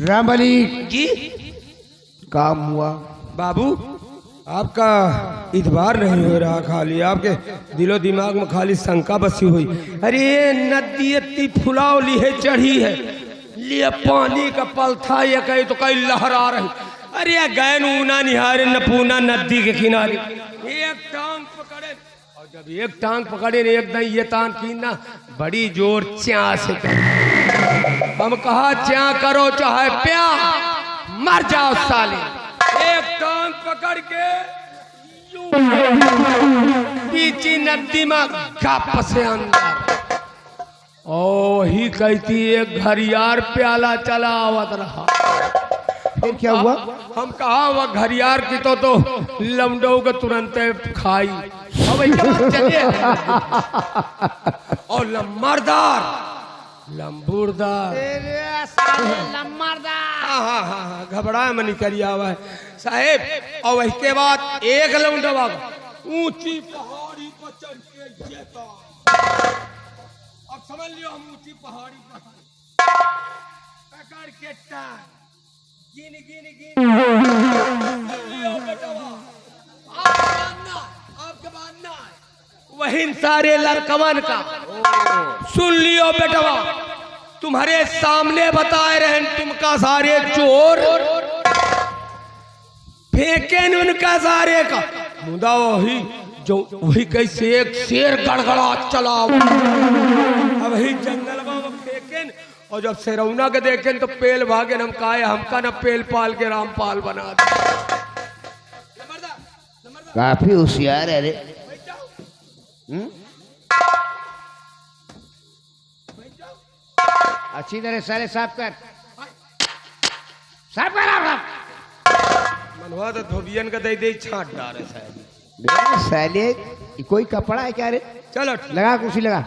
रामबली जी काम हुआ बाबू, आपका इतबार नहीं हो रहा, खाली आपके दिलो दिमाग में खाली शंका बसी हुई। अरे नदी इतनी फुलावली है, चढ़ी है, लिए पानी का पल था, ये कहीं तो कहीं लहरा रही। अरे गए ऊना निहारे नपूना नदी के किनारे, एक टांग पकड़े, और जब एक टांग पकड़े ने एकदम ये तान की ना बड़ी जोर च्या से हम कहा च्या करो चाहे प्या मर जाओ साले। एक टांग पकड़ के पीछे नदी में गप से अंदर, ओ ही कहती एक घरियार प्याला चला आवत रहा। फिर क्या हुआ? हम कहा वह घरियार की तो लमडो के तुरंत खाई। अब चलिए और लम्बरदार लंबूरदार हाँ घबराए मनी करिया हुआ है साहेब। और इसके बाद एक लौंडवा ऊंची पहाड़ी पर चढ़ के जेता। अब समझ लियो हम ऊंची पहाड़ी पर पकड़ के टांग गिन गिन गिन लियो बेटवा। आपके बांधना है वही सारे लड़कवन का सुन लियो बेटवा। तुम्हारे सामने बताए रहे तुमका सारे चोर फेंके उनका सारे का मुदा वही जो वही कैसे एक शेर गड़गड़ा चला वही जंगल में फेंके। और जब शेरौना के देखे तो पेल भागे, हम कहा हमका न पेल पाल के रामपाल बना दे। काफी होशियार है रे। अच्छी तरह सारे साफ कर, साफ कर आप। मनवा तो धोबियन का दे छाट डाले साहब। साले कोई कपड़ा है क्या रे? चलो लगा कुर्सी लगा।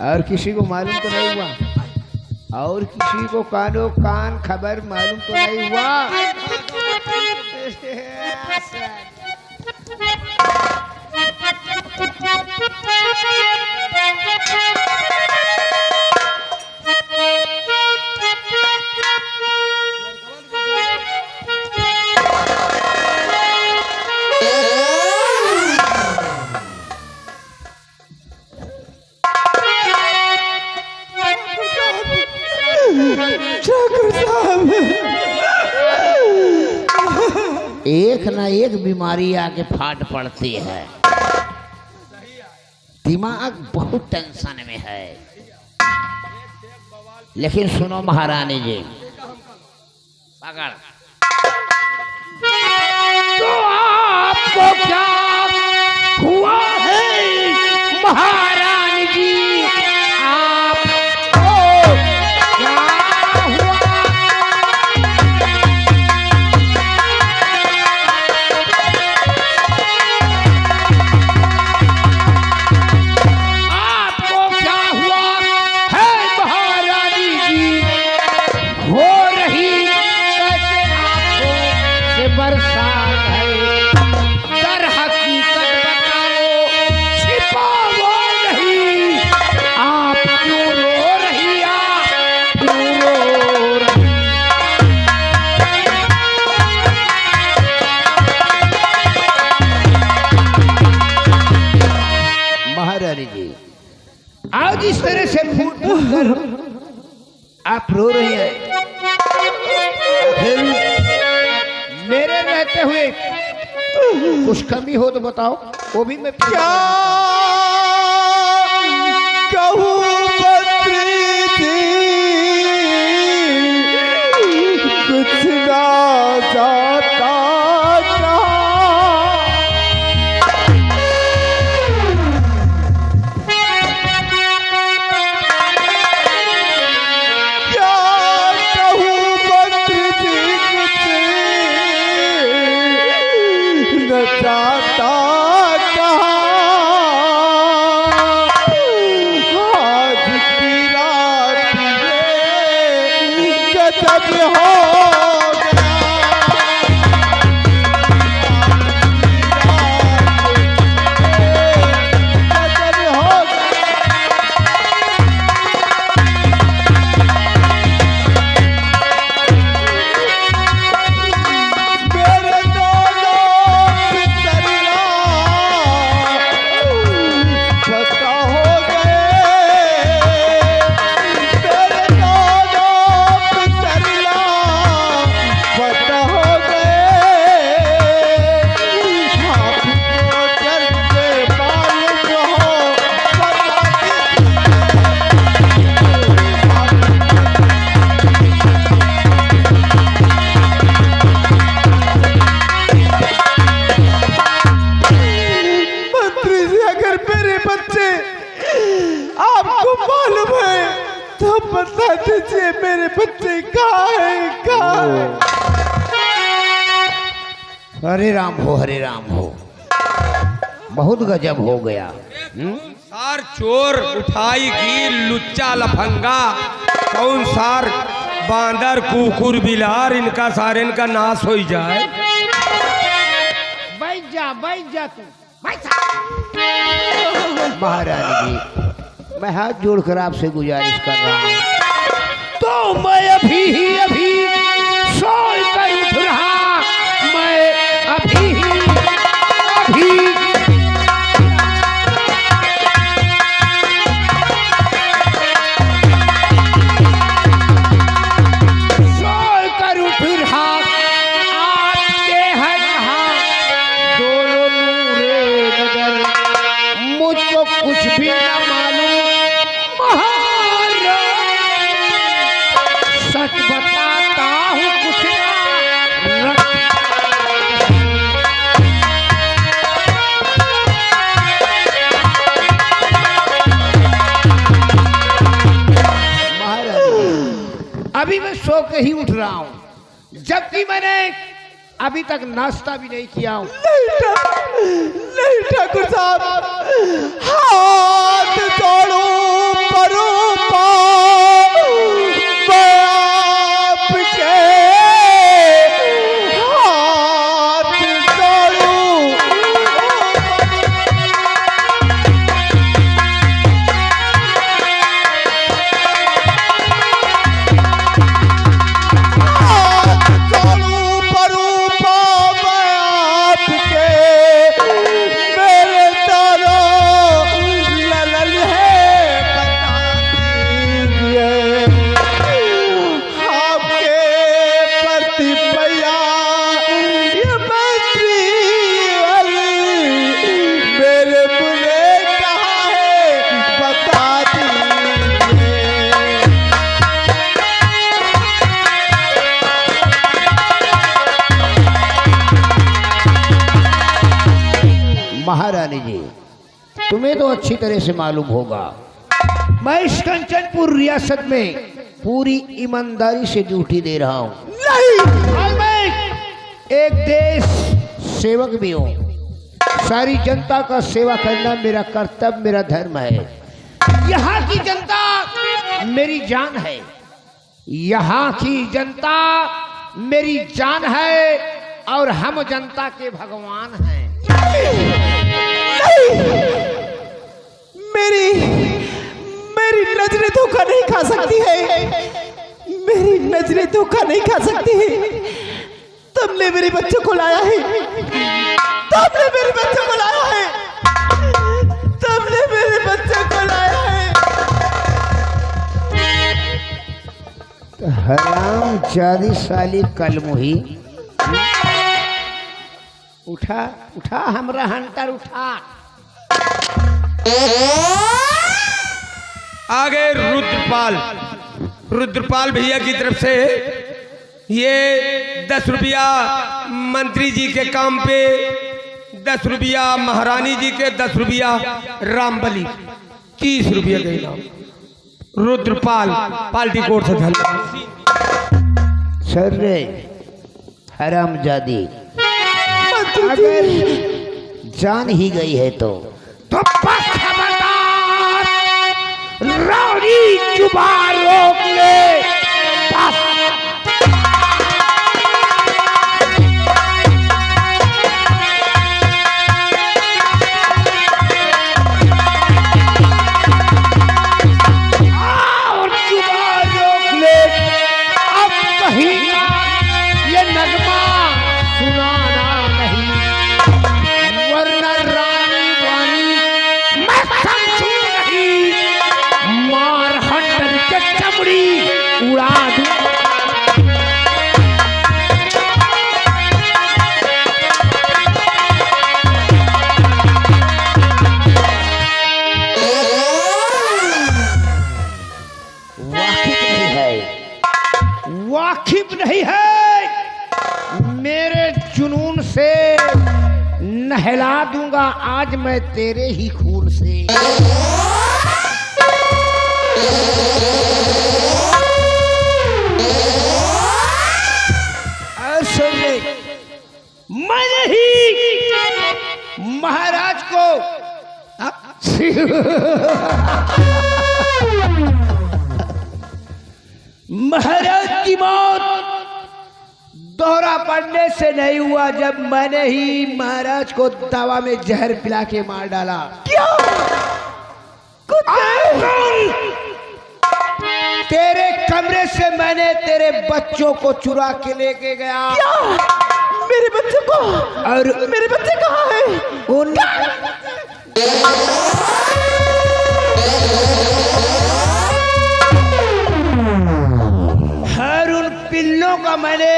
और किसी को मालूम तो नहीं हुआ? और किसी को कानो कान खबर मालूम तो नहीं हुआ? एक ना एक बीमारी आके फाट पड़ती है। दिमाग बहुत टेंशन में है। लेकिन सुनो महारानी जी, पकड़ तो आपको क्या हुआ है महारानी जी? आपको क्या हुआ? आपको क्या हुआ है महारानी जी? हो रही कैसे आंखों से बरसात है? दर हकीकत बताओ, छिपाओ नहीं। आप क्यों रो रही? आप क्यों रो रही? महारानी जी, आज इस तरह से फूट फूट कर आप रो रही हैं, फिर मेरे रहते हुए कुछ कमी हो तो बताओ, वो भी मैं क्या कहूँ? कुछ ना जाता जाता आज की रात गजब हो बच्चे कहाँ है? हरे राम हो, बहुत गजब हो गया। सार चोर उठाई गिर लुच्चा लफंगा, कौन सार बांदर कुकुर बिलार, इनका सारे इनका नाश हो जाए। बैठ जा तू। महारानी जी, मैं हाथ जोड़कर आपसे गुजारिश कर रहा हूँ, तो मैं अभी सोच कर उठ रहा, मैं अभी सोच कर उठ रहा, आपके है कहाँ दोनों नूरे नजर, मुझको कुछ भी न मालूम। सच बताता हूँ कुछ अभी मैं सो के ही उठ रहा हूँ, जबकि मैंने अभी तक नाश्ता भी नहीं किया हूँ। नहीं ठाकुर साहब, हाथ जोड़ो परो पाओ, मैं आपके हाथ जोड़ूं। महारानी जी, तुम्हें तो अच्छी तरह से मालूम होगा, मैं इस कंचनपुर रियासत में पूरी ईमानदारी से ड्यूटी दे रहा हूँ। और मैं एक देश सेवक भी हूँ। सारी जनता का सेवा करना मेरा कर्तव्य, मेरा धर्म है। यहाँ की जनता मेरी जान है, यहाँ की जनता मेरी जान है, और हम जनता के भगवान हैं। मेरी नजरें धोखा नहीं खा सकती है, मेरी नजरें धोखा नहीं खा सकती है। तुमने मेरे बच्चों को लाया है, तुमने मेरे बच्चों को लाया है, तुमने मेरे बच्चों को लाया है। हराम जादी साली कलमुही, उठा हमरा हंटर उठा। आगे रुद्रपाल भैया की तरफ से ये 10 रुपया मंत्री जी के काम पे, 10 रुपया महारानी जी के, 10 रुपया रामबली, 30 रुपया के इनाम। रुद्रपाल पाल्टी कोर्ट से धन्यवाद। सर रे हरामजादी, अगर जान ही गई है तो बस खबरदार, रानी जुबान रोक ले। बस और जुबान रोक ले, अब कहीं ये नगमा सुनाना नहीं, वरना रानी वानी मैं समझू नहीं, मार हंटर के चमड़ी उड़ा दूं। वाकिफ नहीं है, मेरे जुनून से नहला दूंगा आज मैं तेरे ही खून से। महाराज की मौत दोहरा पड़ने से नहीं हुआ जब मैंने ही महाराज को दवा में जहर पिला के मार डाला। क्या? तेरे कमरे से मैंने तेरे बच्चों को चुरा के लेके गया। क्या? मेरे बच्चे को? और मेरे बच्चे कहाँ हैं? उन हर उन पिल्लों का मैंने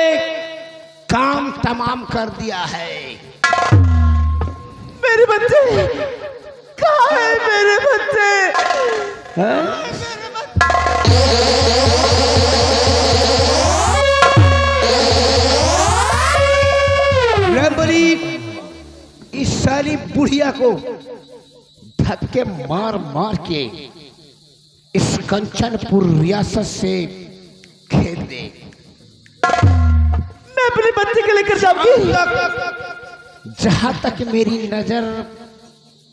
काम तमाम कर दिया है। मेरे बच्चे कहाँ हैं? मेरे बच्चे रबरी इस साली बुढ़िया को धक्के मार मार के इस कंचनपुर रियासत से खेद दे। मैं अपने बच्चे के लेकर जाऊंगी। जहां तक मेरी नजर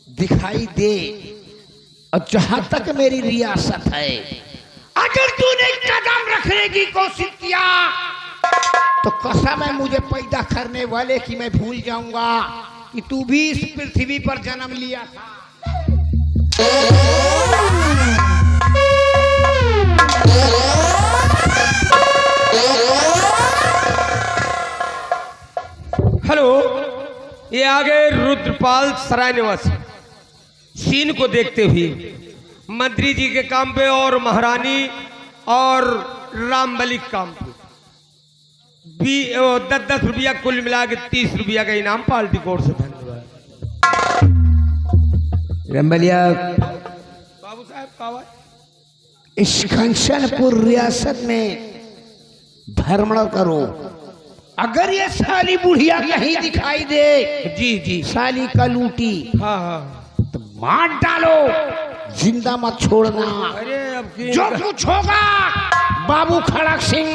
दिखाई दे और जहां तक मेरी रियासत है, अगर तूने कदम रखने की कोशिश किया तो कसम है मुझे पैदा करने वाले की मैं भूल जाऊंगा कि तू भी इस पृथ्वी पर जन्म लिया था। हेलो, ये आ गए रुद्रपाल सराय निवासी। सीन को देखते हुए मंत्री जी के काम पे और महारानी और रामबली काम पे 10-10 रुपया कुल मिला के 30 रुपया का इनाम पार्टी कोर्ट से। धन्यवाद। रंबलिया बाबू साहब कावा इस कंचनपुर रियासत में भ्रमण करो। अगर ये साली बुढ़िया कहीं दिखाई दे, जी जी साली का लूटी, हाँ हाँ, तो मार डालो, जिंदा मत छोड़ना। अरे अब जो कुछ होगा बाबू खड़क सिंह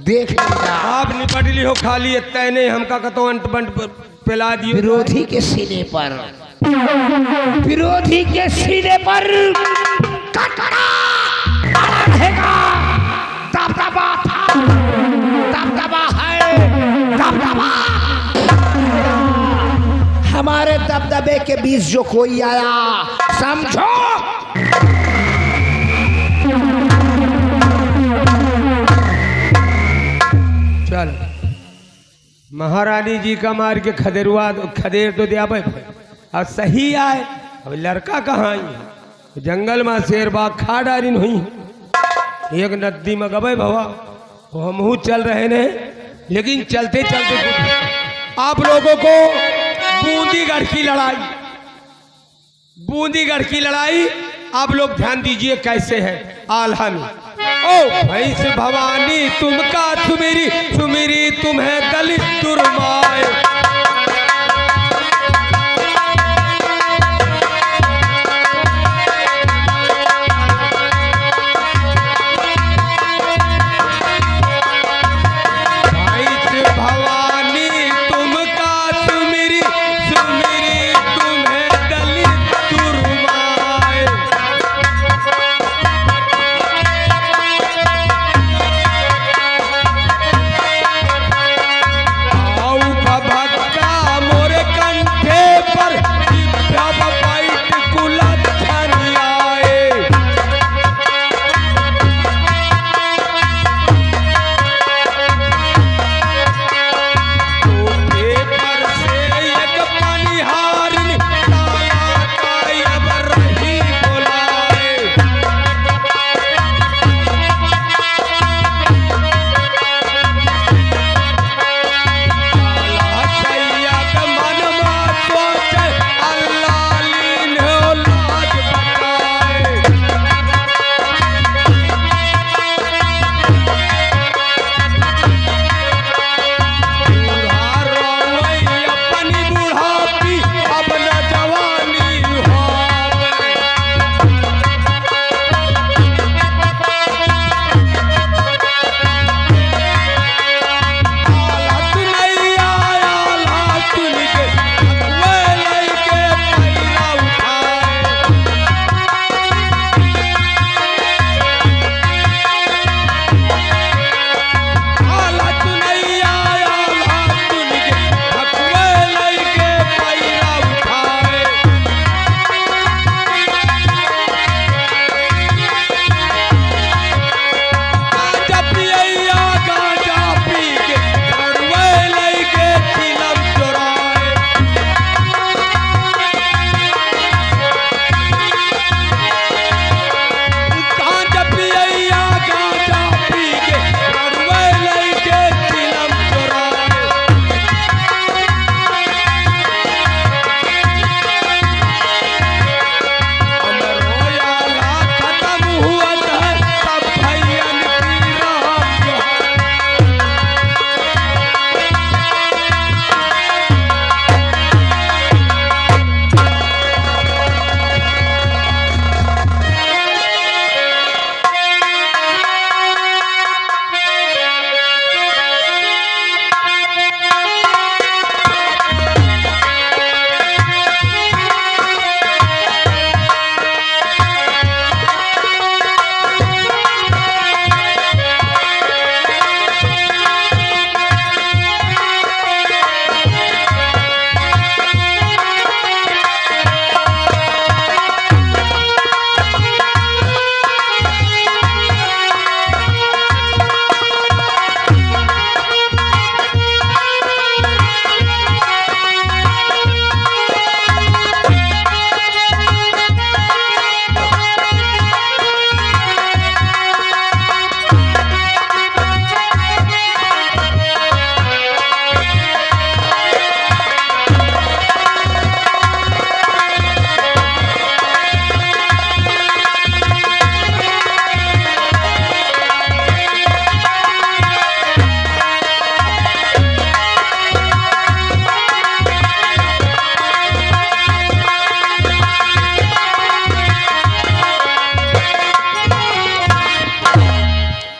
देख लेगा। आप निपट ली हो, खाली तैने हमका कतो अंट बंट पिला दियो। विरोधी के सीने पर, विरोधी के सीने पर कटरा रहेगा। दबदबा था, दबदबा है, दबदबा। हमारे दबदबे के बीच जो कोई आया, समझो चल महारानी जी का मार के खदेर तो दिया भाई अब सही आए। अब लड़का कहाँ आई है? जंगल में शेर बाग खा डाली हुई एक नदी में गबे भवा हम चल रहे ने, लेकिन चलते चलते आप लोगों को बूंदीगढ़ की लड़ाई, बूंदीगढ़ की लड़ाई आप लोग ध्यान दीजिए कैसे है। आल्हा में ओ भैंस भवानी तुम का सुमेरी, सुमेरी तुम्हें दलित दुर्माय।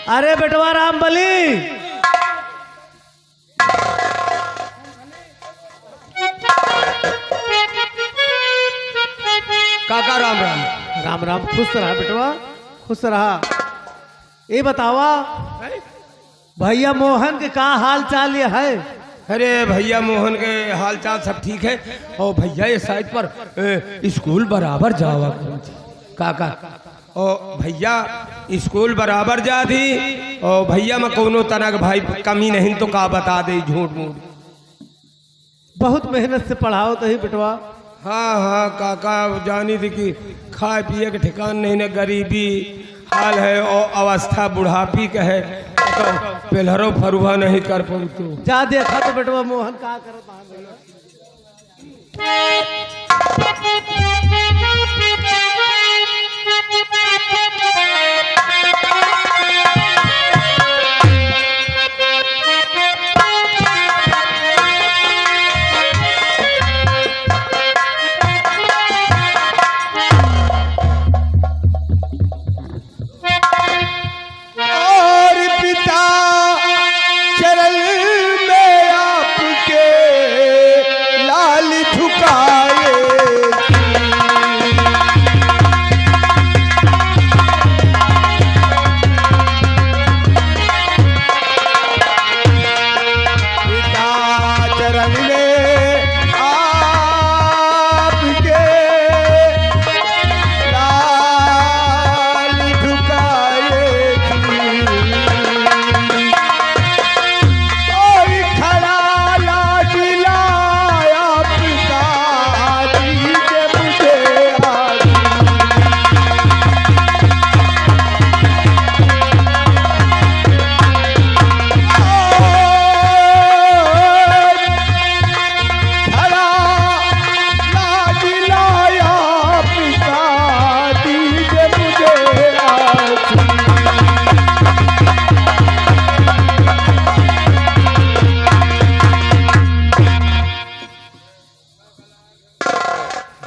अरे बेटवा राम बली, काका राम राम। राम राम, खुश रहा बेटवा, खुश रहा। ये बतावा भैया मोहन के का हाल चाल ये है? अरे भैया मोहन के हाल चाल सब ठीक है। और भैया ये साइड पर स्कूल बराबर जावा काका। और भैया स्कूल बराबर जा दी। और भैया में कोनो तरह भाई कमी नहीं तो का बता दे झूठ मूठ। बहुत मेहनत से पढ़ाओ तो ही बेटवा। हाँ हाँ काका, जानी थी कि खाए पिए के ठिकान नहीं न, गरीबी हाल है और अवस्था बुढ़ापी का है, तो पेलहरो फरुहा नहीं कर पाते। जा देखा तो बेटवा मोहन का करता है।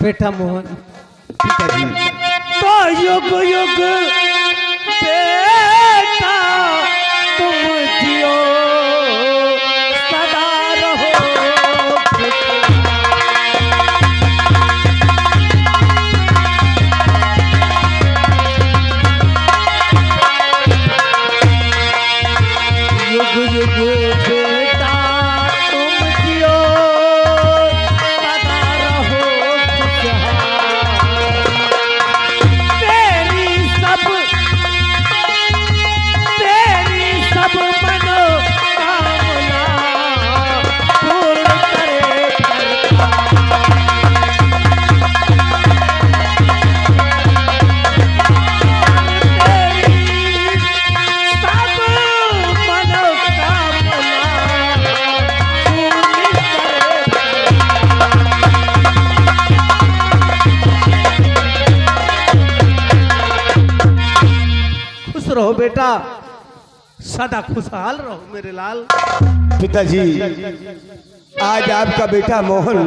बेटा मोहन, पिताजी तो युग युग बेटा तुम जियो सदा रहो। युग युग बेटा तुम जियो सदा रहो खुशहाल। तेरी सब मनोकामना पूर्ण करे खुश रहो बेटा, सदा खुशहाल रहो मेरे लाल। पिताजी, आज आपका बेटा मोहन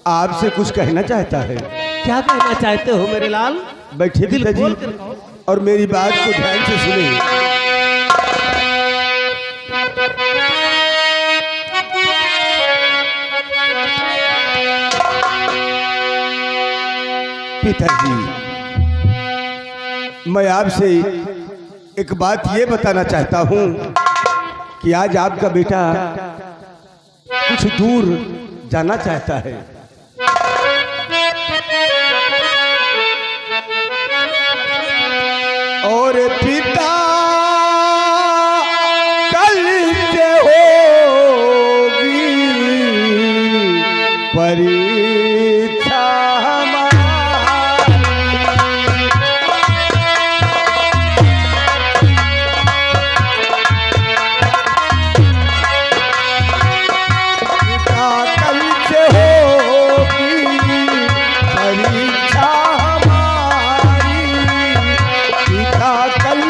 आपसे कुछ कहना चाहता है। क्या कहना चाहते हो मेरे लाल? बैठिए दिल पिताजी खोल कर कहो। और मेरी बात को ध्यान से सुनिए। पिताजी, मैं आपसे एक बात ये बताना चाहता हूँ कि आज आपका बेटा कुछ दूर जाना चाहता है। और पिता कल से होगी परीक्षा कल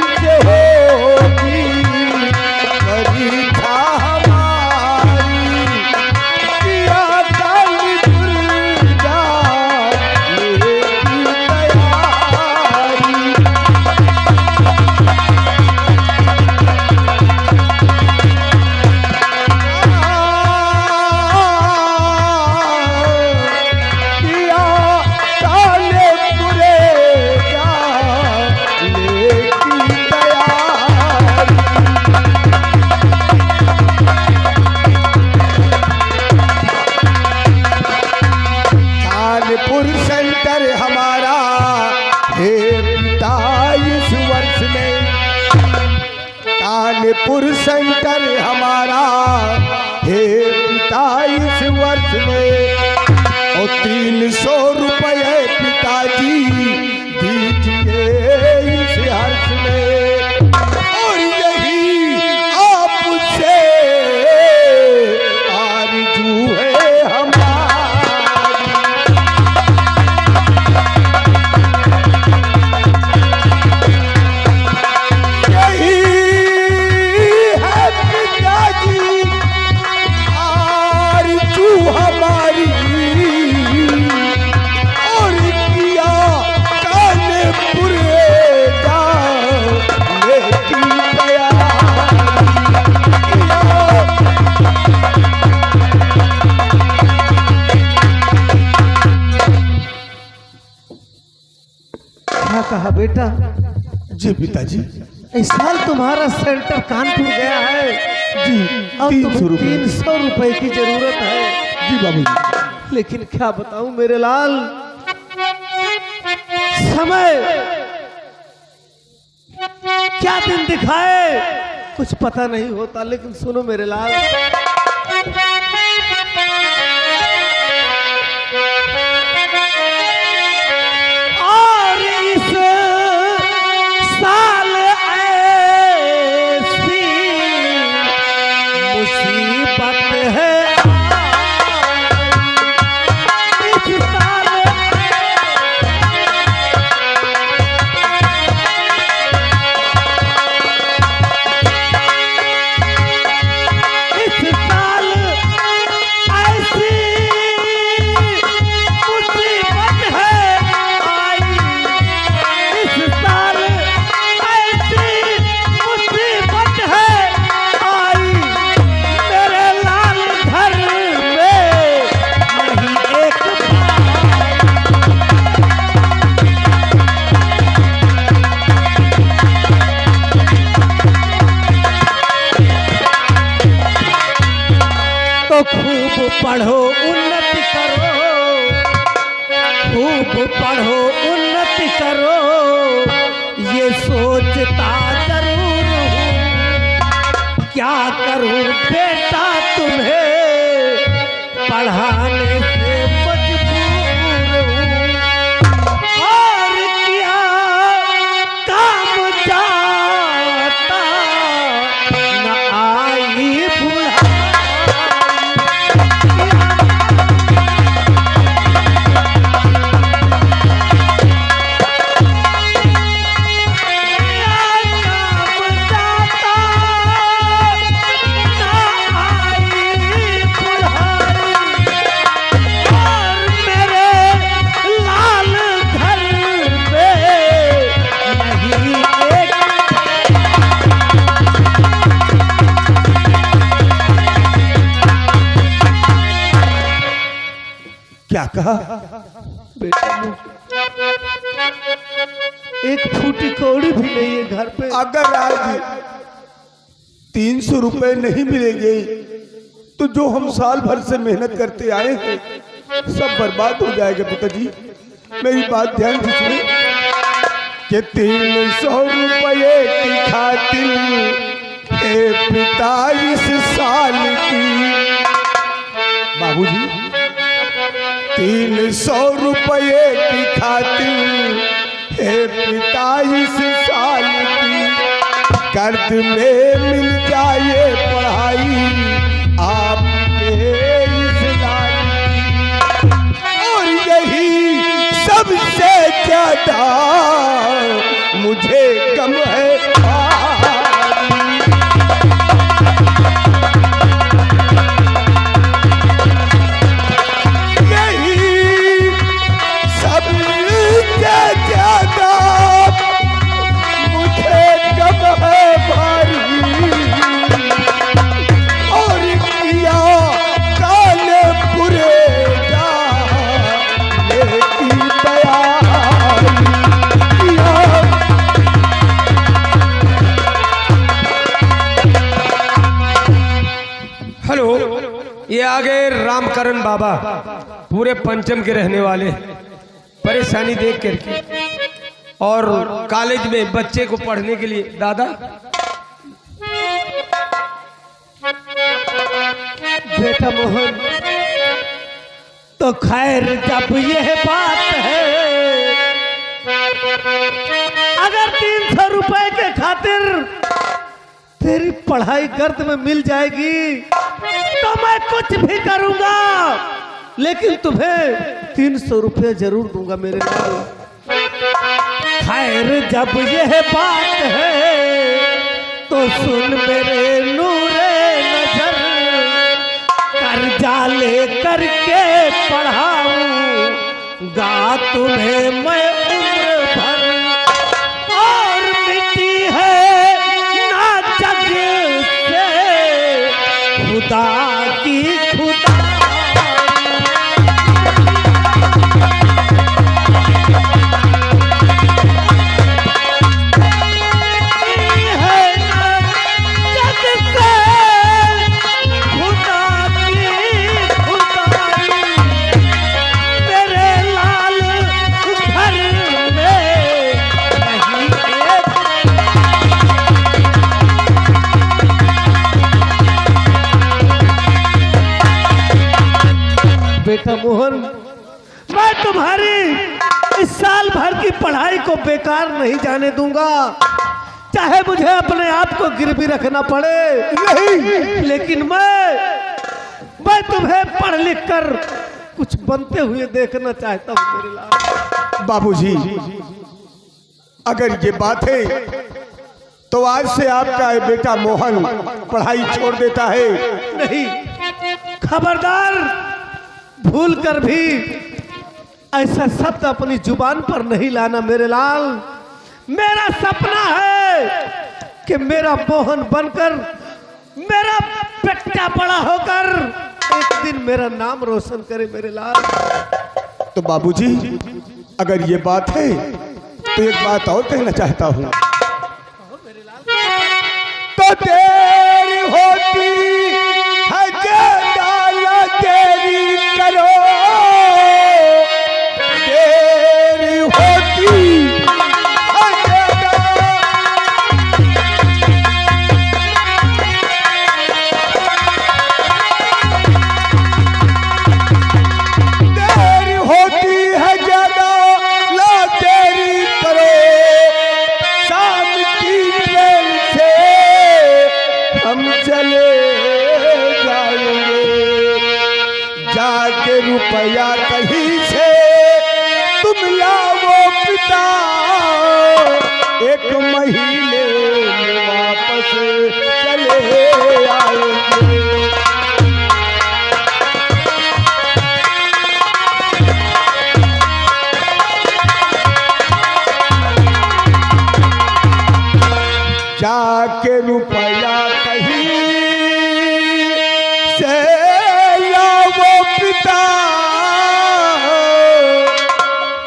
कानपुर सेंटर हमारा हे पिता इस वर्ष में, और 300 रुपये पिताजी दीजिए इस हर्ष में, और यही आपसे आरज़ू है हमारी। यही है पिताजी आरज़ू हमारी, और किया कानपुर जाने की तैयारी। क्या कहा बेटा? जी पिताजी। इस साल तुम्हारा सेंटर कानपुर गया है जी, और 300 रुपये। 300 रुपए की जरूरत है। जी बाबूजी। लेकिन क्या बताऊं मेरे लाल, समय क्या दिन दिखाए कुछ पता नहीं होता। लेकिन सुनो मेरे लाल, और इस साल ऐसी मुसीबत है, इस साल ऐसी मुसीबत है आई, इस साल ऐसी मुसीबत है आई, मेरे लाल घर में नहीं एक तो खूब पढ़ो उन्नति करो, खूब पढ़ो उन्नति करो, ये सोचता जरूर हूँ क्या करूँ बेटा तुम्हें पढ़ाने से मजबूर हूँ, और क्या काम जाता न आई बुढ़ाई। क्या कहा? बेटा एक फूटी कौड़ी भी नहीं है घर पे। अगर आज 300 रुपए नहीं मिलेंगे तो जो हम साल भर से मेहनत करते आए हैं सब बर्बाद हो जाएगा। पिताजी मेरी बात ध्यान से सुनिए कि 300 रुपये की खातिर हे पिता इस साल की, बाबूजी 300 रुपये की खातिर हे पिता इस साल की, कर्ज में मिल जाए पढ़ाई आपके इस लाल की, और यही सबसे ज्यादा मुझे गम है ये आ गए रामकरण बाबा, पूरे पंचम के रहने वाले, परेशानी देख करके और कॉलेज में बच्चे को पढ़ने के लिए। दादा बेटा मोहन, तो खैर जब यह बात है, अगर 300 रुपए के खातिर तेरी पढ़ाई गर्द में मिल जाएगी तो मैं कुछ भी करूंगा, लेकिन तुम्हें 300 रुपए जरूर दूंगा मेरे लाल। खैर जब यह बात है तो सुन मेरे नूरे नजर, कर्जा ले करके पढ़ाऊंगा तुम्हें मैं उम्र भर, और मिट्टी है ना जग से खुदा की खुदा। बेटा मोहन, मैं तुम्हारी इस साल भर की पढ़ाई को बेकार नहीं जाने दूंगा, चाहे मुझे अपने आप को गिरवी रखना पड़े। नहीं, लेकिन मैं तुम्हें पढ़ लिख कर कुछ बनते हुए देखना चाहता हूँ मेरे लाल। बाबूजी, अगर ये बात है तो आज से आपका बेटा मोहन पढ़ाई छोड़ देता है। नहीं, खबरदार, भूल कर भी ऐसा शब्द अपनी जुबान पर नहीं लाना मेरे लाल। मेरा सपना है कि मेरा मोहन बनकर, मेरा बेटा बड़ा होकर एक दिन मेरा नाम रोशन करे मेरे लाल। तो बाबूजी, अगर ये बात है तो एक बात और कहना चाहता हूँ। तो देर होती है जगाना तेरी करो, देर होती है देर होती है जगा ला तेरी करो, शाम की ट्रेन से हम चले जाएंगे, जाके रुपया कहीं से तुम लाओ पिता, एक महीने में वापस चले आएंगे। जाके रुपया कहीं से लाओ पिता,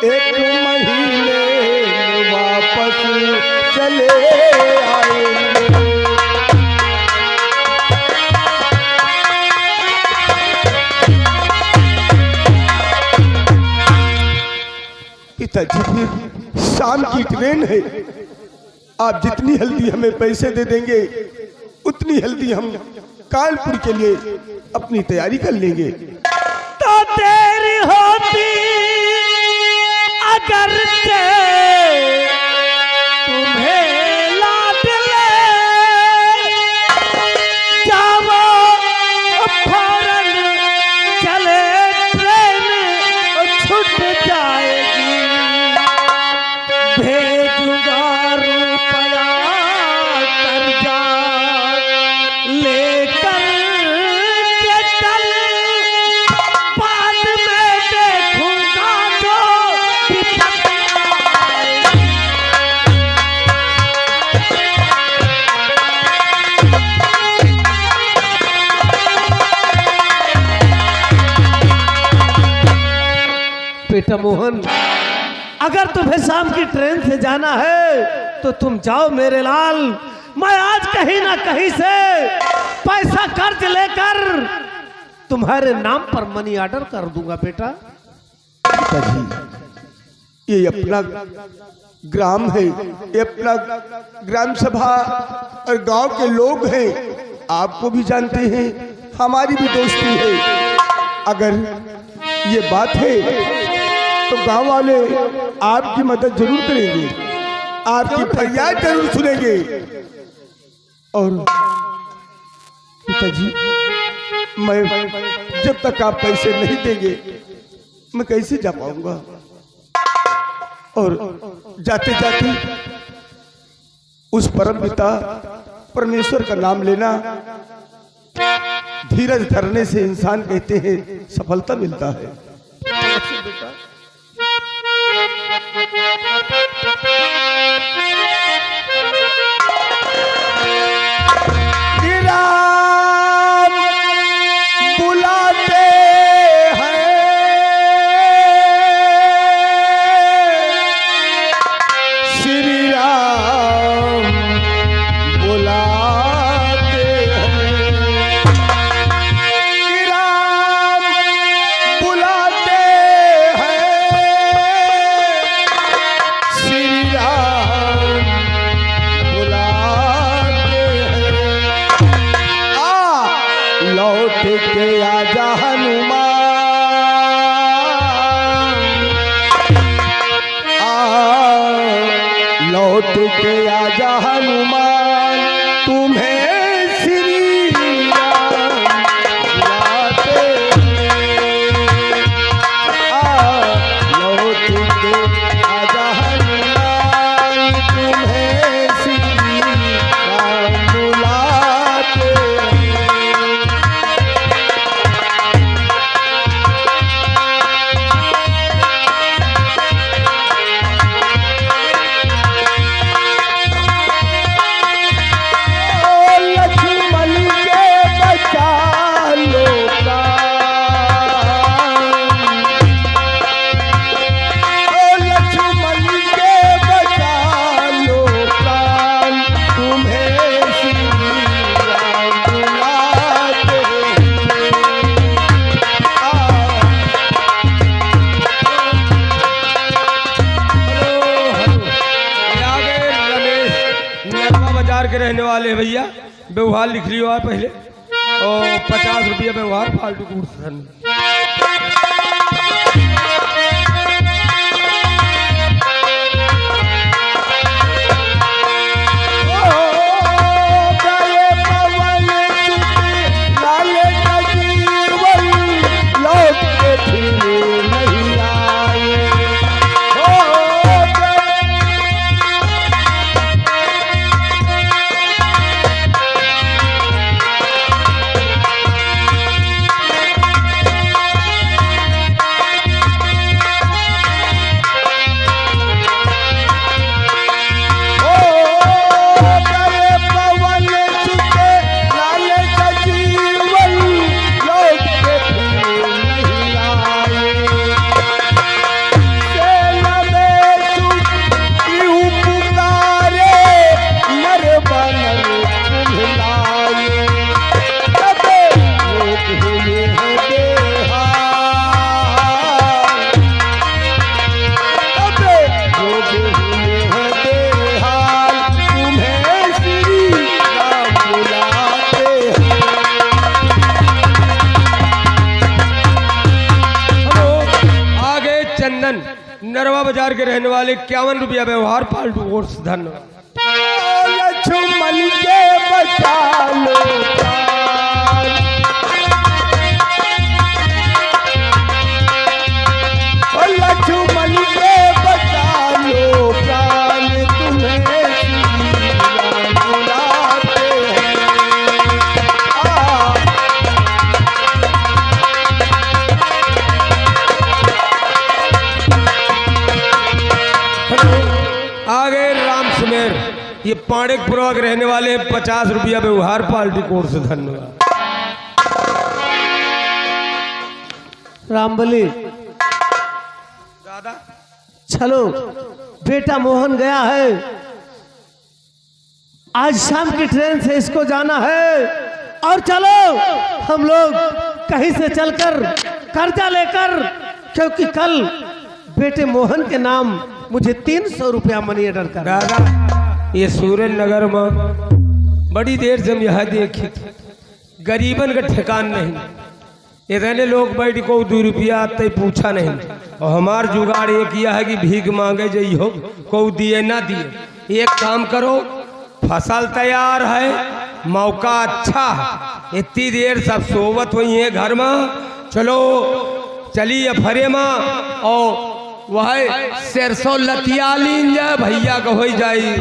एक महीने में वापस चले आएंगे। पिताजी, फिर शाम की ट्रेन है, आप जितनी जल्दी हमें पैसे दे देंगे उतनी जल्दी हम कानपुर के लिए अपनी तैयारी कर लेंगे। तो देरी होती अगर तुम्हें लाद ले जाओ, फौरन चले ट्रेन छूट जाएगी, भेजूंगा रुपया कर्जा लेकर के चल, बाद में देखूंगा जो बेटा मोहन, अगर तुम्हें शाम की ट्रेन से जाना है तो तुम जाओ मेरे लाल। मैं आज कहीं ना कहीं से पैसा कर्ज लेकर तुम्हारे नाम पर मनी ऑर्डर कर दूंगा बेटा। ये अपना ग्राम है, ये अपना ग्राम सभा और गांव के लोग हैं, आपको भी जानते हैं, हमारी भी दोस्ती है। अगर ये बात है तो गांव वाले आपकी मदद जरूर करेंगे, आपकी फरियाद जरूर सुनेंगे। और पिताजी, मैं जब तक आप पैसे नहीं देंगे मैं कैसे जा पाऊंगा। और जाते जाते उस परम पिता परमेश्वर का नाम लेना, धीरज धरने से इंसान कहते हैं सफलता मिलता है। राम बुलाते हैं, श्री राम बुलाते हैं, राम बुलाते हैं, श्री राम बुलाते हैं। लौट के आजा हनुमान, लौट के आजा हनुमान, तुम्हें श्री राम बुलाते हैं। लौट के आजा हनुमान, तुम्हें श्री राम बुलाते हैं। लक्ष्मण के बचा लो प्राण, लक्ष्मण के बचा लो प्राण, तुम्हें श्री राम बुलाते आगे रमेश नरवा बाजार के रहने वाले हैं भैया, व्यवहार लिख लियो आप पहले, और 50 रुपया व्यवहार फालतू कूट धन। गए पवन सुत लाल सजीवन, लौट के फिर नहीं आए। गए पवन सुत लाल सजीवन, लौट के फिर नहीं आए। सेना में सुखी पुकारे, नर बनल कुम्हिलाए। तबे लोग हुए हैं बेहाल, तबे लोग हुए हैं बेहाल, तुम्हें श्री राम बुलाते हैं। आगे चंदन नरवा बाजार के रहने वाले 51 रुपया व्यवहार फालतू कोर्स धन। लक्ष्मण के बचा लो प्राण, लक्ष्मण के बचा लो प्राण, तुम्हें श्री राम बुलाते हैं। आगे राम सुमेर, ये पाणिकपुरा के रहने वाले 50 रुपया व्यवहार पाल्टी कोर्स धन्यवाद। रामबली, दादा चलो बेटा मोहन गया है, आज शाम की ट्रेन से इसको जाना है, और चलो हम लोग कहीं से चलकर कर्जा लेकर, क्योंकि कल बेटे मोहन के नाम मुझे 300 रुपया मनी ऑर्डर कर। दादा ये सूरज नगर में बड़ी देर से हम यहाँ देखी, गरीबन का ठिकान नहीं। इतने लोग बैठ को 2 रुपया आते पूछा नहीं। और हमार जुगाड़ ये किया है कि भीख मांगे जाइयो, को दिए ना दिए। एक काम करो, फसल तैयार है, मौका अच्छा है, इतनी देर सब सोवत हुई है घर में, चलो चलिए फरे माँ और वह सरसों लतिया लीन जाए, भैया का हो जाए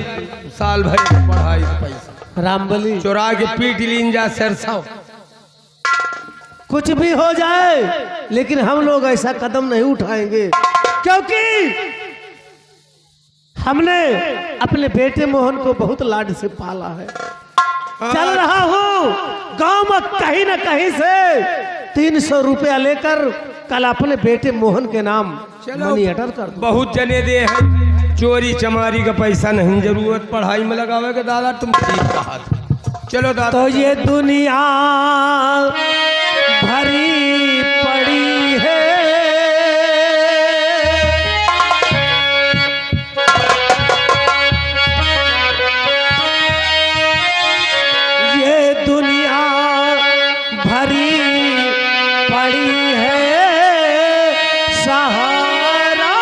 साल भर पढ़ाई पैसा, रामबली चुरा के पीट लीन जाए सरसों। कुछ भी हो जाए लेकिन हम लोग ऐसा कदम नहीं उठाएंगे, क्योंकि हमने अपने बेटे मोहन को बहुत लाड से पाला है। चल रहा हूँ गांव में कहीं न कहीं से 300 रुपया लेकर कल अपने बेटे मोहन के नाम मनी ऑर्डर कर दूं। बहुत जने दे हैं, चोरी चमारी का पैसा नहीं जरूरत, पढ़ाई में लगावे के दादा तुम ठीक कहा। चलो दादा। तो ये दुनिया भरी पड़ी है, ये दुनिया भरी पड़ी है, सहारा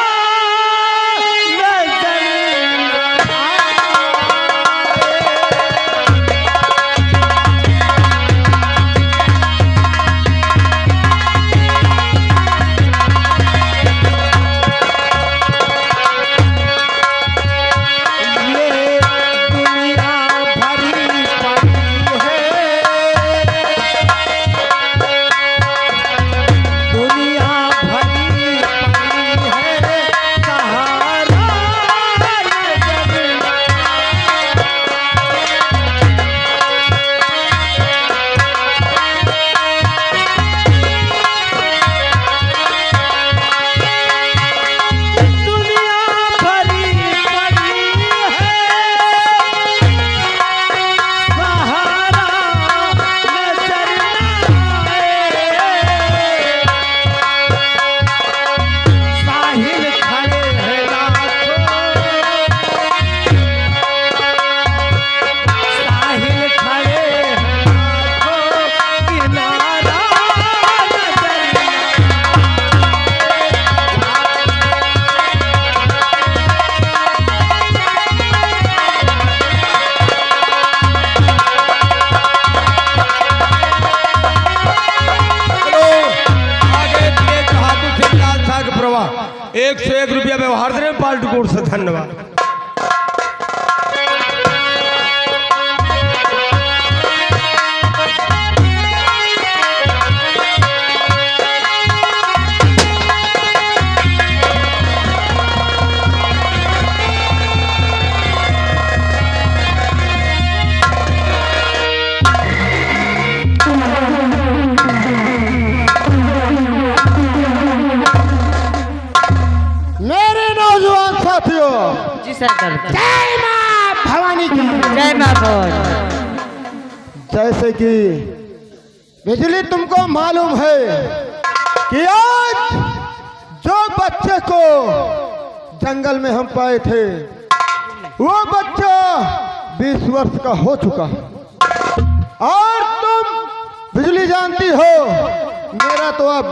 नजर न प्रवाह 101 रुपया व्यवहार दे पाल्टी कोर्ट से। धन्यवाद। जी सर। जय मां भवानी की जय मां भवानी। जैसे कि बिजली तुमको मालूम है कि आज जो बच्चे को जंगल में हम पाए थे वो बच्चा 20 वर्ष का हो चुका है, और तुम बिजली जानती हो मेरा तो अब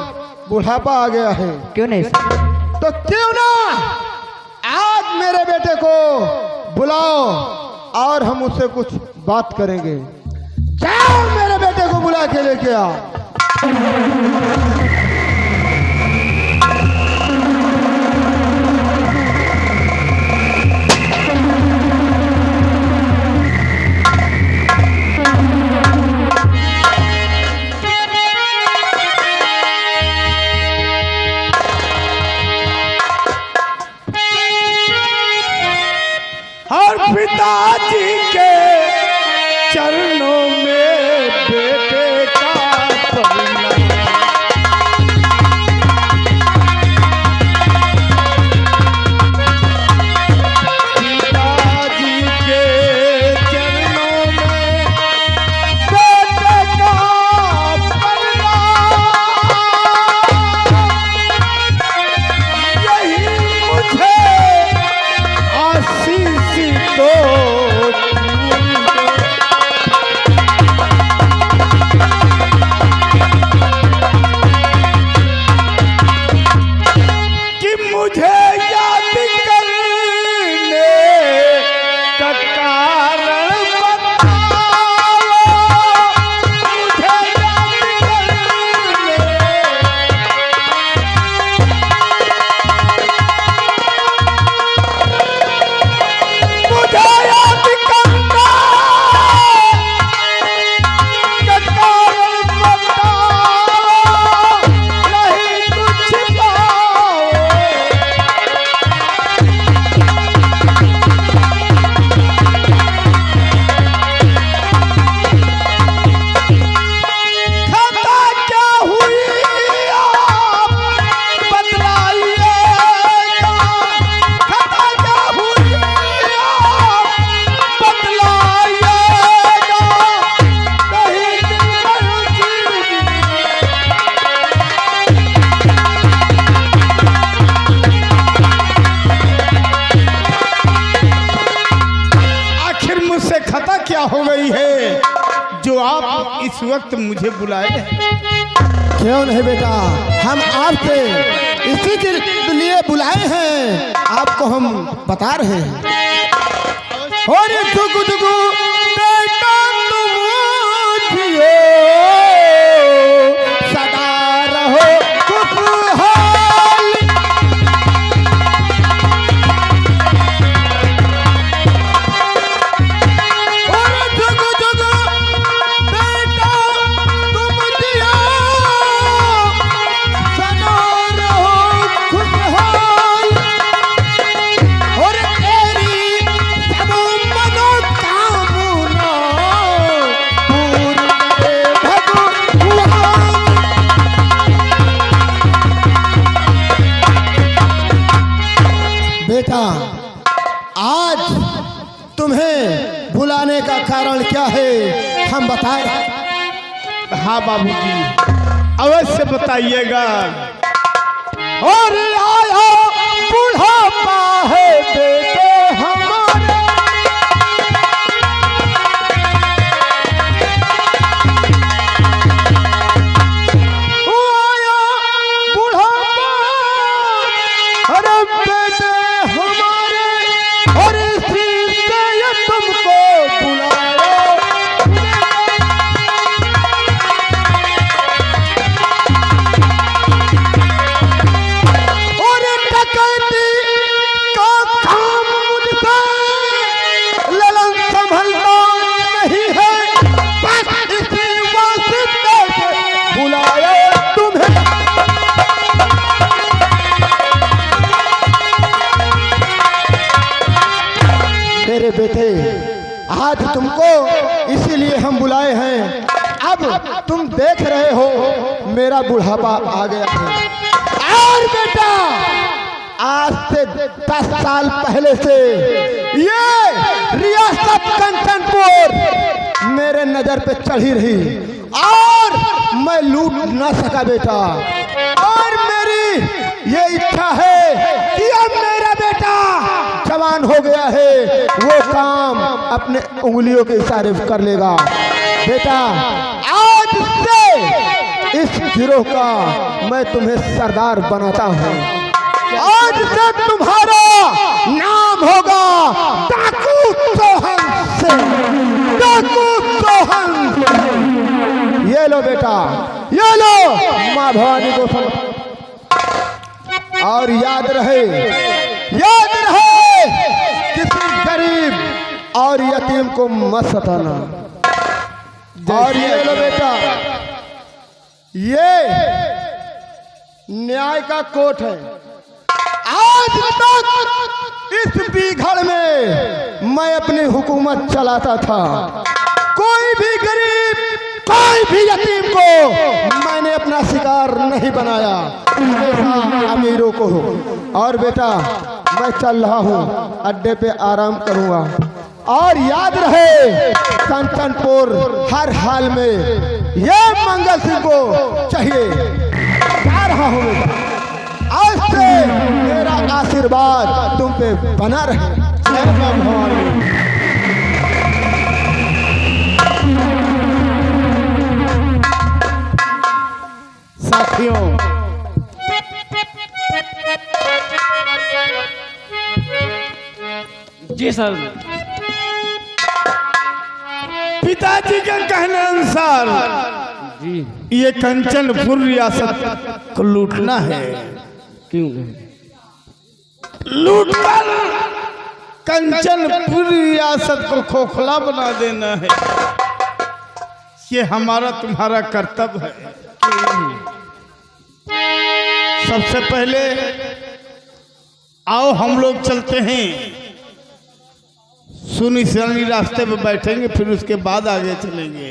बुढ़ापा आ गया है। क्यों नहीं सर? तो क्यों ना आज मेरे बेटे को बुलाओ और हम उससे कुछ बात करेंगे। जाओ मेरे बेटे को बुला के लेके आओ। और पिताजी के चरणों में बेटे का प्रणाम। आप इस वक्त मुझे बुलाए हैं? क्यों नहीं बेटा, हम आपसे इसी के लिए बुलाए हैं, आपको हम बता रहे हैं। और जुगु जुगु बेटा तुम जियो, सदा रहो खुशहाल। और जुगु जुगु बेटा तुम जियो, सदा रहो खुशहाल। और तेरी सब मनोकामना पूर्ण करे भगवान। बेटा, आज तुम्हें बुलाने का कारण क्या है, हम बता रहे हैं। हाँ बाबूजी, अवश्य बताइएगा। और आया बुढ़ापा है बेटे हमारे, आया बुढ़ापा अरे बेटे हमारे, और इसी से ये तुमको बुलाया। और डकैती का काम मुझसे ललन संभलता नहीं है, बस इसी वास्ते से बुलाया तुम्हें। मेरे बेटे, आज तुमको इसीलिए हम बुलाए हैं। अब तुम देख रहे हो मेरा बुढ़ापा आ गया है। और बेटा, आज से 10 साल पहले से ये रियासत कंचनपुर मेरे नजर पे चढ़ी रही और मैं लूट ना सका बेटा। और मेरी ये इच्छा है कि अब मेरा बेटा जवान हो गया है, वो काम अपने उंगलियों के इशारे कर लेगा। बेटा, आज से इस गिरोह का मैं तुम्हें सरदार बनाता हूँ। आज से तुम्हारा नाम होगा डाकू चौहान से, डाकू चौहान से। ये लो बेटा, ये लो माँ भवानी को समझ। और याद रहे किसी गरीब और यतीम को मत सताना। और ये लो बेटा, ये न्याय का कोर्ट है। आज तक इस बीघड़ में मैं अपनी हुकूमत चलाता था। कोई भी गरीब, कोई भी यतीम को मैंने अपना शिकार नहीं बनाया, हमेशा अमीरों को हो। और बेटा, मैं चल रहा हूँ, अड्डे पे आराम करूँगा। और याद रहे, कंचनपुर हर हाल में ये मंगल सिंह को चाहिए। जा रहा हूँ बेटा, आज से मेरा आशीर्वाद तुम पे बना रहे। जय मां भवानी। साथियों, जी सर। पिताजी के कहने अनुसार जी। ये कंचनपुर रियासत को लूटना है। क्यों? लूटकर कंचनपुर रियासत को खोखला बना देना है। ये हमारा तुम्हारा कर्तव्य है। सबसे पहले आओ हम लोग चलते हैं, सुनी सनी रास्ते पे बैठेंगे, फिर उसके बाद आगे चलेंगे।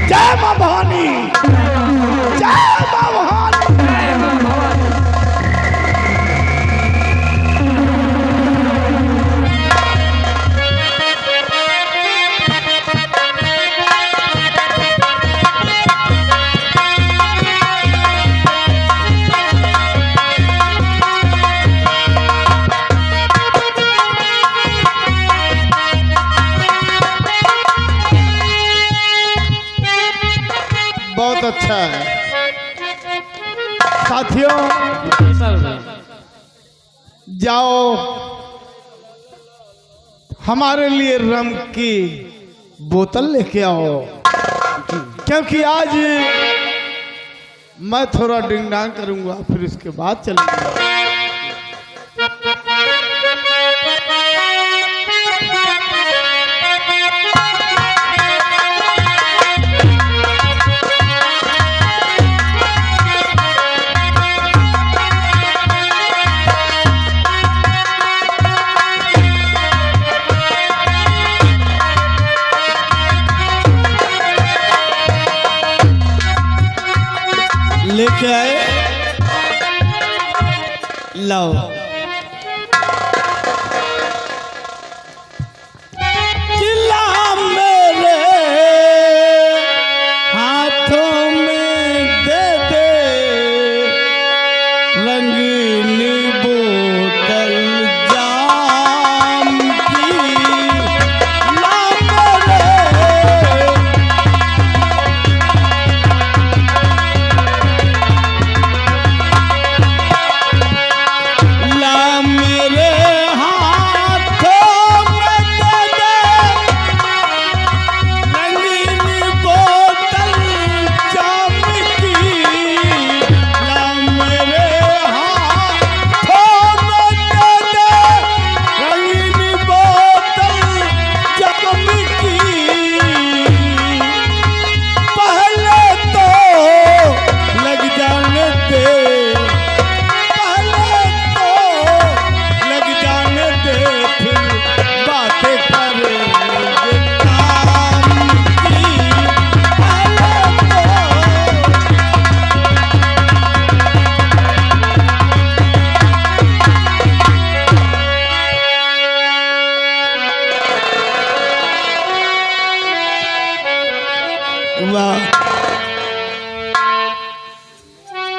जय मां भवानी, जय मां भवानी। बहुत अच्छा है। साथियों जाओ हमारे लिए रम की बोतल लेके आओ, क्योंकि आज मैं थोड़ा डिंग डांग करूंगा, फिर इसके बाद चलेंगे। लेके आए, लाओ। किला मेरे हाथों में दे दे, रंगीनी बोतल जाम की, ला मेरे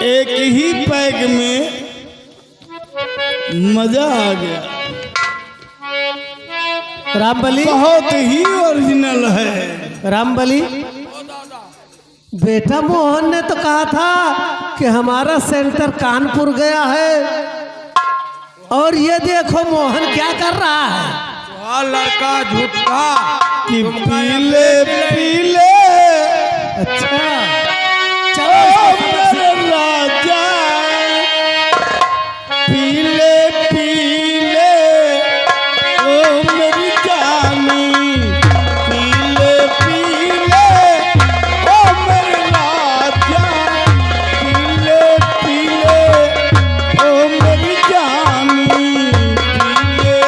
एक ही पैग में मजा आ गया। रामबली, बहुत ही ओरिजिनल है। रामबली, बेटा मोहन ने तो कहा था कि हमारा सेंटर कानपुर गया है, और ये देखो मोहन क्या कर रहा है। वाह लड़का झूठा कि पीले पीले, अच्छा ओ मेरे राजा, पीले पीले, ओ मेरी जानी, पीले पीले, ओ मेरे राजा, पीले पीले, ओ मेरी जानी, पीले।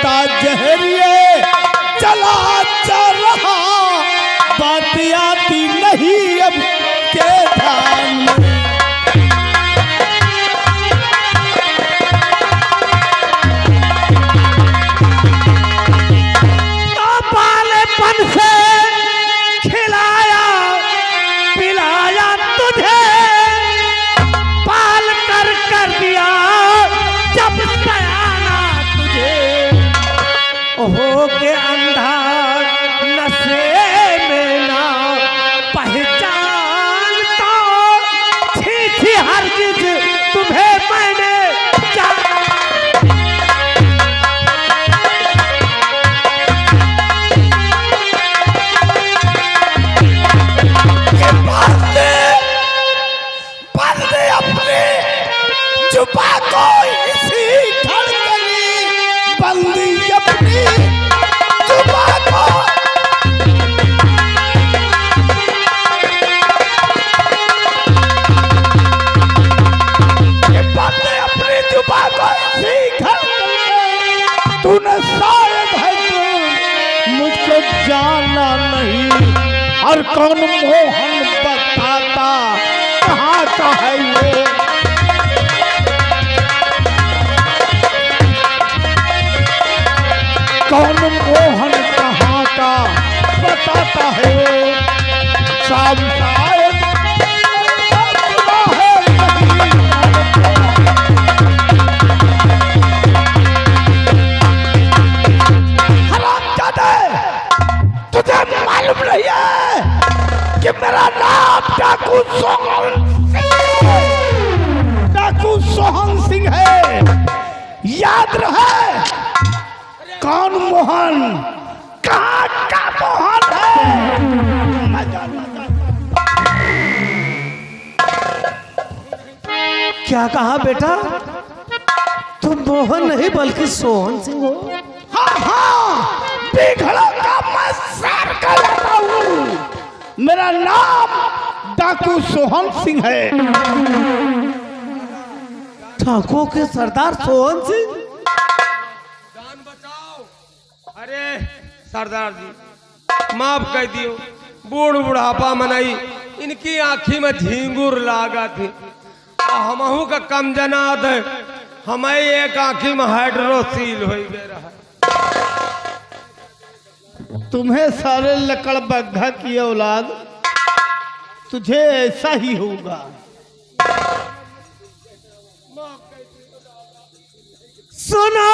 देता जहरिए चला जा रहा, बात आती नहीं अब के ध्यान में। बालेपन से खिलाया पिलाया तुझे, पाल कर दिया जब सयाना तुझे, हो के अंधा नशे में ना पहचानता, थी हरगिज तुम्हें मैंने जुबा को इसी धड़कनी, बंदी अपनी जुबा को। ये बंदी अपनी जुबा को इसी धड़कनी, तूने शायद है तू मुझको जाना नहीं, और कौन मोहन बताता कहाँ का है ये। कौन मोहन कहाँ का बताता है, शाम शायद हरामजादे, तुझे मालूम नहीं है कि मेरा नाम डाकू सोहन सिंह है, याद रहे। कौन मोहन, कहाँ का मोहन है? क्या कहा बेटा? तुम मोहन नहीं बल्कि सोहन सिंह हो। हाँ हाँ, बिघड़ों का मैं सर कहलाता हूँ, मेरा नाम डाकू सोहन सिंह है। ठाकुर के सरदार सोहन सिंह? अरे सरदार जी माफ कर दियो, बूढ़ बुढ़ापा मनाई, इनकी आँखी में झींगुर लागा थी, हमहू का कम जनाद है, हमें एक आँखी में हाइड्रोसील हो गया रहा। तुम्हें सारे लकड़ बग्घा की औलाद, तुझे ऐसा ही होगा। सुनो